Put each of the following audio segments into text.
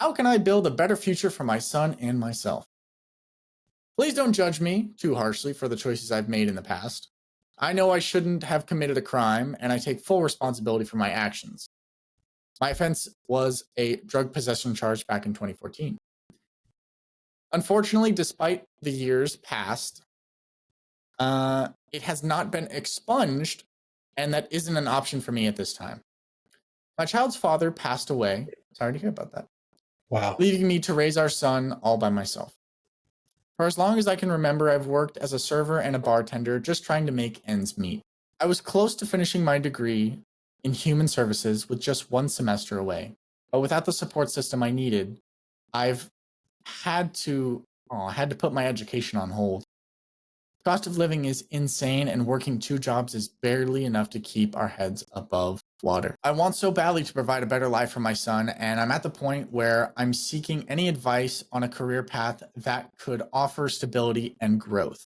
How can I build a better future for my son and myself? Please don't judge me too harshly for the choices I've made in the past. I know I shouldn't have committed a crime, and I take full responsibility for my actions. My offense was a drug possession charge back in 2014. Unfortunately, despite the years past, it has not been expunged, and that isn't an option for me at this time. My child's father passed away. Sorry to hear about that. Wow. Leaving me to raise our son all by myself. For as long as I can remember, I've worked as a server and a bartender, just trying to make ends meet. I was close to finishing my degree in human services with just one semester away, but without the support system I needed, I've had to put my education on hold. Cost of living is insane, and working two jobs is barely enough to keep our heads above water. I want so badly to provide a better life for my son, and I'm at the point where I'm seeking any advice on a career path that could offer stability and growth.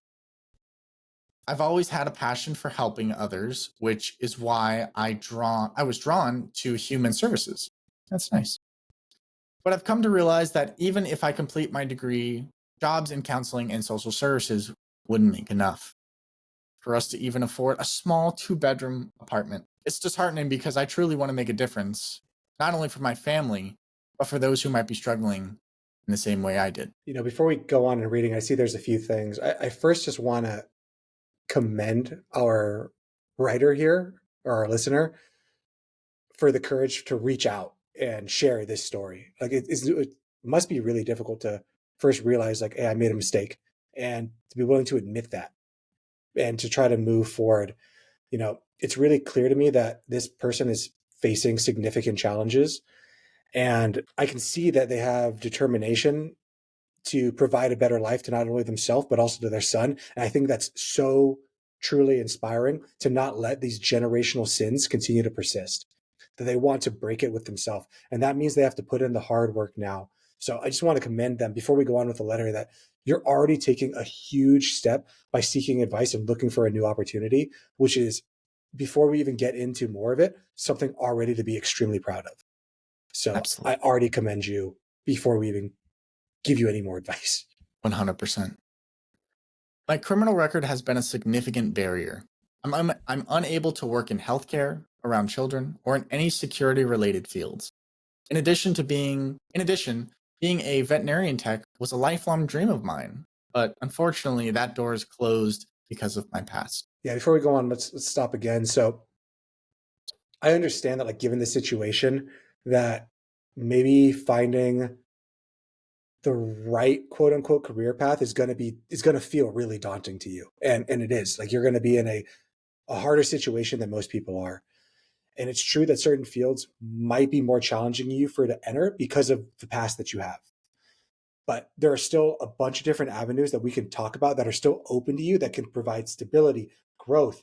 I've always had a passion for helping others, which is why I was drawn to human services. That's nice. But I've come to realize that even if I complete my degree, jobs in counseling and social services wouldn't make enough for us to even afford a small 2-bedroom apartment. It's disheartening because I truly want to make a difference, not only for my family, but for those who might be struggling in the same way I did. Before we go on in reading, I see there's a few things. I first just want to commend our writer here, or our listener, for the courage to reach out and share this story. Like it must be really difficult to first realize, like, hey, I made a mistake, and to be willing to admit that and to try to move forward. It's really clear to me that this person is facing significant challenges, and I can see that they have determination to provide a better life to not only themselves, but also to their son. And I think that's so truly inspiring, to not let these generational sins continue to persist, that they want to break it with themselves. And that means they have to put in the hard work now. So I just want to commend them before we go on with the letter, that you're already taking a huge step by seeking advice and looking for a new opportunity, which is, before we even get into more of it, something already to be extremely proud of. So Absolutely. I already commend you before we even give you any more advice. 100%. My criminal record has been a significant barrier. I'm unable to work in healthcare, around children, or in any security-related fields. In addition, being a veterinarian tech was a lifelong dream of mine, but unfortunately, that door is closed because of my past. Yeah, before we go on, let's stop again. So I understand that, like, given the situation, that maybe finding the right quote unquote career path is going to feel really daunting to you. And it is. Like, you're going to be in a harder situation than most people are. And it's true that certain fields might be more challenging you for to enter because of the past that you have. But there are still a bunch of different avenues that we can talk about that are still open to you, that can provide stability, growth,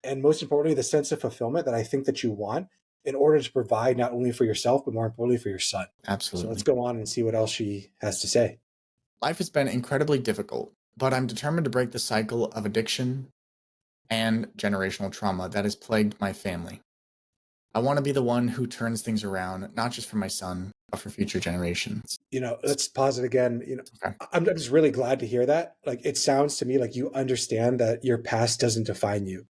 and most importantly, the sense of fulfillment that I think that you want, in order to provide not only for yourself, but more importantly for your son. So let's Absolutely. go on and see what else she has to say. Life has been incredibly difficult, but I'm determined to break the cycle of addiction and generational trauma that has plagued my family. I want to be the one who turns things around, not just for my son, but for future generations. Let's pause it again. Okay. I'm just really glad to hear that. Like, it sounds to me like you understand that your past doesn't define you.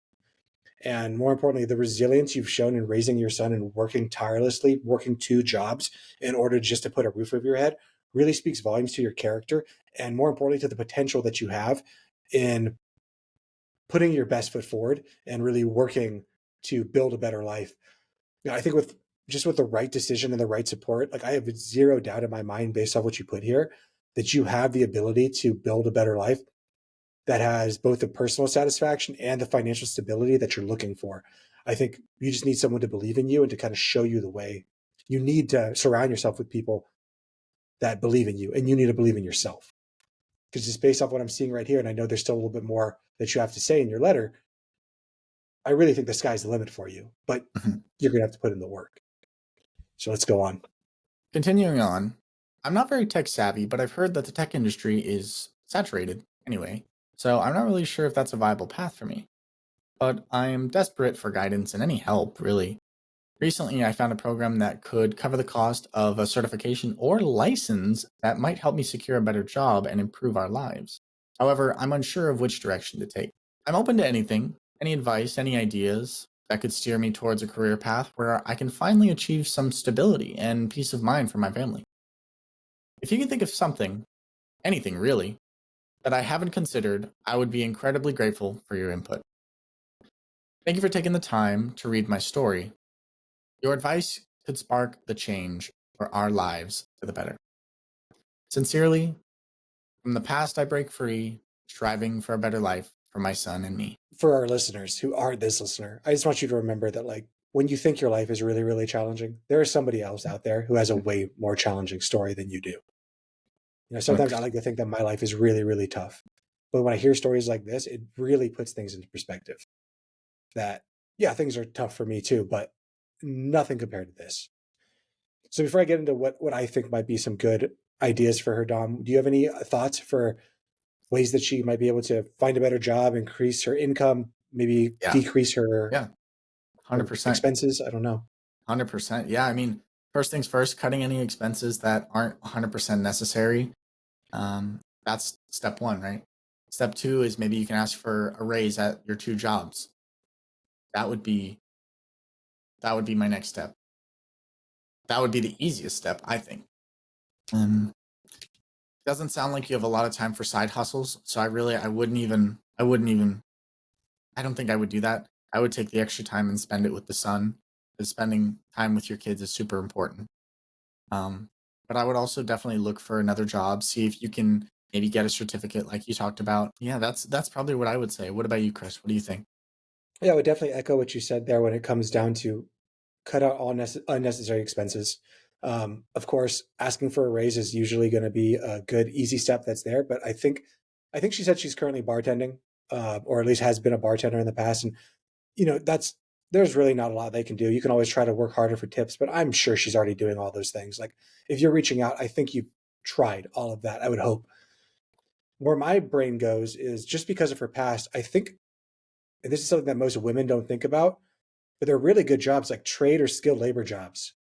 And more importantly, the resilience you've shown in raising your son and working tirelessly, working two jobs in order just to put a roof over your head, really speaks volumes to your character, and more importantly, to the potential that you have in putting your best foot forward and really working to build a better life. I think with the right decision and the right support, like, I have zero doubt in my mind, based off what you put here, that you have the ability to build a better life that has both the personal satisfaction and the financial stability that you're looking for. I think you just need someone to believe in you and to kind of show you the way. You need to surround yourself with people that believe in you, and you need to believe in yourself. Because just based off what I'm seeing right here, and I know there's still a little bit more that you have to say in your letter, I really think the sky's the limit for you, but you're going to have to put in the work. So let's go on. Continuing on, I'm not very tech savvy, but I've heard that the tech industry is saturated anyway, so I'm not really sure if that's a viable path for me. But I'm desperate for guidance and any help, really. Recently, I found a program that could cover the cost of a certification or license that might help me secure a better job and improve our lives. However, I'm unsure of which direction to take. I'm open to anything, any advice, any ideas that could steer me towards a career path where I can finally achieve some stability and peace of mind for my family. If you can think of something, anything really, that I haven't considered, I would be incredibly grateful for your input. Thank you for taking the time to read my story. Your advice could spark the change for our lives for the better. Sincerely, from the past I break free, striving for a better life for my son and me. For our listeners who aren't this listener, I just want you to remember that, like, when you think your life is really, really challenging, there is somebody else out there who has a way more challenging story than you do. Sometimes I 100%. like to think that my life is really, really tough. But when I hear stories like this, it really puts things into perspective. That, yeah, things are tough for me too, but nothing compared to this. So before I get into what I think might be some good ideas for her, Dom, do you have any thoughts for ways that she might be able to find a better job, increase her income, maybe Yeah. decrease her Yeah. her 100%. expenses? I don't know. 100%. Yeah. I mean, first things first, cutting any expenses that aren't 100% necessary. That's step one, right? Step two is maybe you can ask for a raise at your two jobs. That would be my next step. That would be the easiest step, I think. Um, doesn't sound like you have a lot of time for side hustles, so I don't think I would do that. I would take the extra time and spend it with the son, because spending time with your kids is super important. Um, but I would also definitely look for another job, see if you can maybe get a certificate like you talked about. Yeah, that's probably what I would say. What about you, Chris? What do you think? Yeah, I would definitely echo what you said there when it comes down to cut out all unnecessary expenses. Of course, asking for a raise is usually going to be a good, easy step that's there. But I think she said she's currently bartending, or at least has been a bartender in the past, and that's there's really not a lot they can do. You can always try to work harder for tips, but I'm sure she's already doing all those things. Like if you're reaching out, I think you've tried all of that. I would hope. Where my brain goes is just because of her past. I think, and this is something that most women don't think about, but they're really good jobs like trade or skilled labor jobs.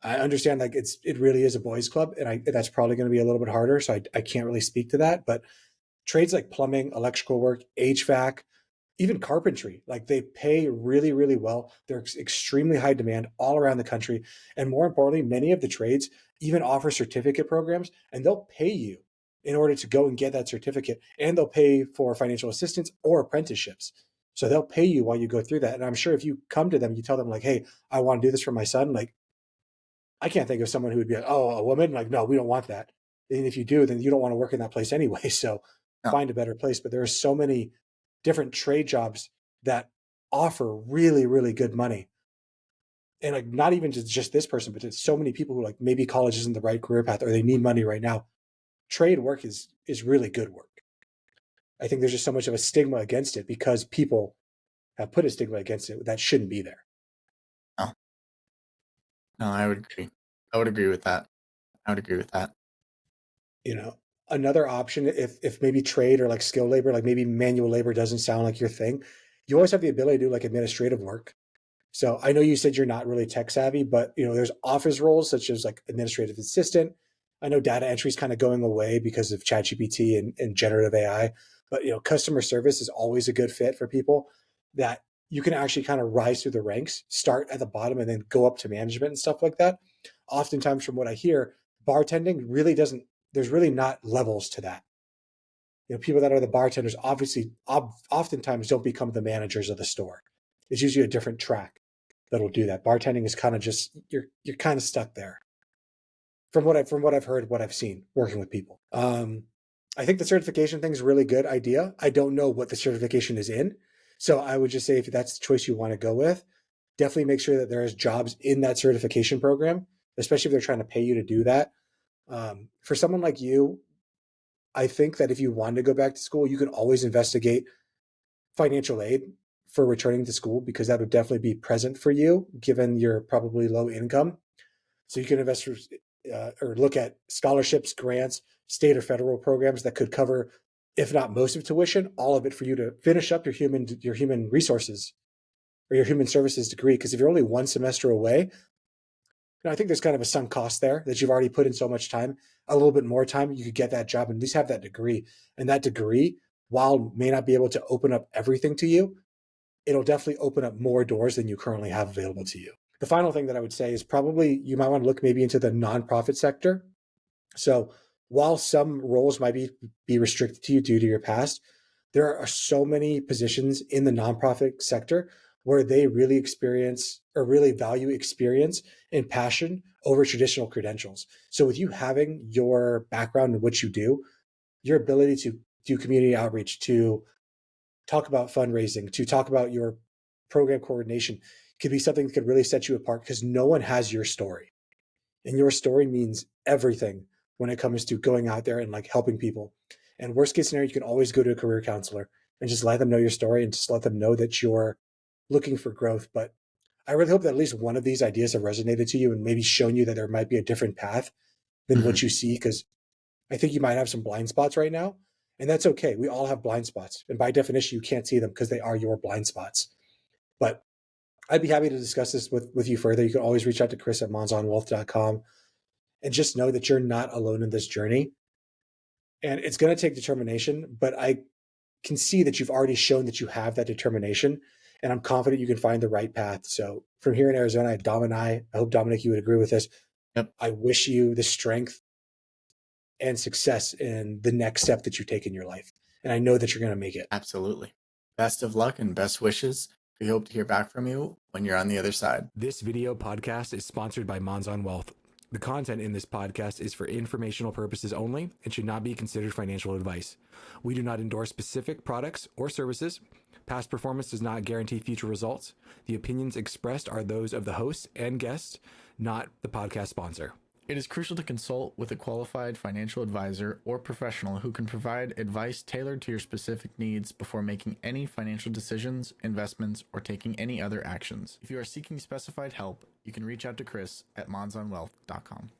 I understand like it really is a boys club, and that's probably going to be a little bit harder. So I can't really speak to that, but trades like plumbing, electrical work, HVAC, even carpentry, like they pay really, really well. They're extremely high demand all around the country. And more importantly, many of the trades even offer certificate programs, and they'll pay you in order to go and get that certificate. And they'll pay for financial assistance or apprenticeships. So they'll pay you while you go through that. And I'm sure if you come to them, you tell them like, hey, I want to do this for my son. Like, I can't think of someone who would be like, oh, a woman? Like, no, we don't want that. And if you do, then you don't want to work in that place anyway. So No. find a better place. But there are so many different trade jobs that offer really, really good money. And like not even just this person, but it's so many people who like maybe college isn't the right career path or they need money right now. Trade work is really good work. I think there's just so much of a stigma against it because people have put a stigma against it that shouldn't be there. No. No, I would agree. I would agree with that. I would agree with that. You know, another option, if maybe trade or like skilled labor, like maybe manual labor doesn't sound like your thing, you always have the ability to do like administrative work. So I know you said you're not really tech savvy, but there's office roles such as like administrative assistant. I know data entry is kind of going away because of ChatGPT and generative AI, but customer service is always a good fit for people that you can actually kind of rise through the ranks, start at the bottom and then go up to management and stuff like that. Oftentimes from what I hear, bartending really doesn't, there's really not levels to that. People that are the bartenders obviously oftentimes don't become the managers of the store. It's usually a different track that'll do that. Bartending is kind of just you're kind of stuck there. From what I've heard, what I've seen working with people. I think the certification thing is a really good idea. I don't know what the certification is in, so I would just say if that's the choice you want to go with, definitely make sure that there is jobs in that certification program, especially if they're trying to pay you to do that. For someone like you, I think that if you want to go back to school, you can always investigate financial aid for returning to school because that would definitely be present for you given your probably low income. So you can invest or look at scholarships, grants, state or federal programs that could cover, if not most of tuition, all of it for you to finish up your human resources or your human services degree. Because if you're only one semester away, I think there's kind of a sunk cost there that you've already put in so much time. A little bit more time, you could get that job and at least have that degree. And that degree, while may not be able to open up everything to you, it'll definitely open up more doors than you currently have available to you. The final thing that I would say is probably you might want to look maybe into the nonprofit sector. So while some roles might be restricted to you due to your past, there are so many positions in the nonprofit sector where they really experience or really value experience and passion over traditional credentials. So with you having your background in what you do, your ability to do community outreach, to talk about fundraising, to talk about your program coordination could be something that could really set you apart because no one has your story. And your story means everything when it comes to going out there and like helping people. And worst case scenario, you can always go to a career counselor and just let them know your story and just let them know that you're looking for growth. But I really hope that at least one of these ideas have resonated to you and maybe shown you that there might be a different path than what you see. Because I think you might have some blind spots right now. And that's okay. We all have blind spots. And by definition, you can't see them because they are your blind spots. But I'd be happy to discuss this with you further. You can always reach out to Chris at monsonwealth.com and just know that you're not alone in this journey. And it's going to take determination, but I can see that you've already shown that you have that determination. And I'm confident you can find the right path. So from here in Arizona, Dom and I hope, Dominic, you would agree with this. Yep. I wish you the strength and success in the next step that you take in your life. And I know that you're going to make it. Absolutely. Best of luck and best wishes. We hope to hear back from you when you're on the other side. This video podcast is sponsored by Monzon Wealth. The content in this podcast is for informational purposes only and should not be considered financial advice. We do not endorse specific products or services. Past performance does not guarantee future results. The opinions expressed are those of the host and guests, not the podcast sponsor. It is crucial to consult with a qualified financial advisor or professional who can provide advice tailored to your specific needs before making any financial decisions, investments, or taking any other actions. If you are seeking specified help, you can reach out to Chris at monsonwealth.com.